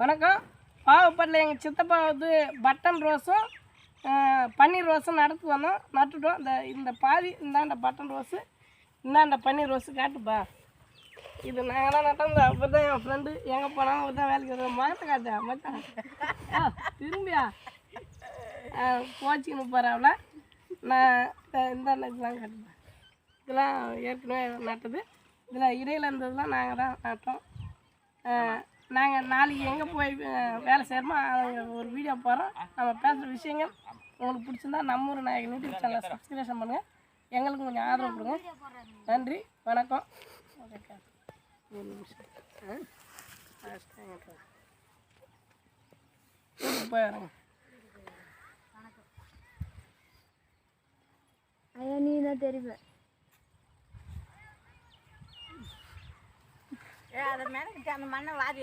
வணக்கம். பாவப்பட்டில் எங்கள் சித்தப்பா வந்து பட்டன் ரோஸும் பன்னீர் ரோஸும் நடத்து வந்தோம், நட்டுட்டோம். இந்த பாதி இந்தாண்ட பட்டன் ரோஸு, இந்தாண்ட பன்னீர் ரோஸு காட்டுப்பா. இது நாங்கள் தான் நட்டோம். அப்போ தான் என் ஃப்ரெண்டு எங்கே போனாலும் அவர் தான் வேலைக்கு மகத்தை காட்டா மச்சான் திரும்பியா கோச்சின்னு போகிறாவில். நான் இந்தாண்ட இதெல்லாம் காட்டுப்பேன். இதெல்லாம் ஏற்கனவே நட்டது. இதில் இடையில் இருந்ததுலாம் நாங்கள் தான் நட்டோம். நாங்கள் நாளைக்கு எங்கே போய் வேலை செய்கிறோமோ ஒரு வீடியோ போகிறோம். நம்ம பேசுகிற விஷயங்கள் உங்களுக்கு பிடிச்சிருந்தா நம்ம ஊர் நாயகன் யூடியூப் சேனலை சப்ஸ்கிரிப்ஷன் பண்ணுங்கள். எங்களுக்கு கொஞ்சம் ஆதரவு கொடுங்க. நன்றி, வணக்கம். ஒரு நிமிஷம் போய் வரேங்க. ஐயா நீ தான் தெரியுமே அதை மேலே அந்த மண்ணை வாரி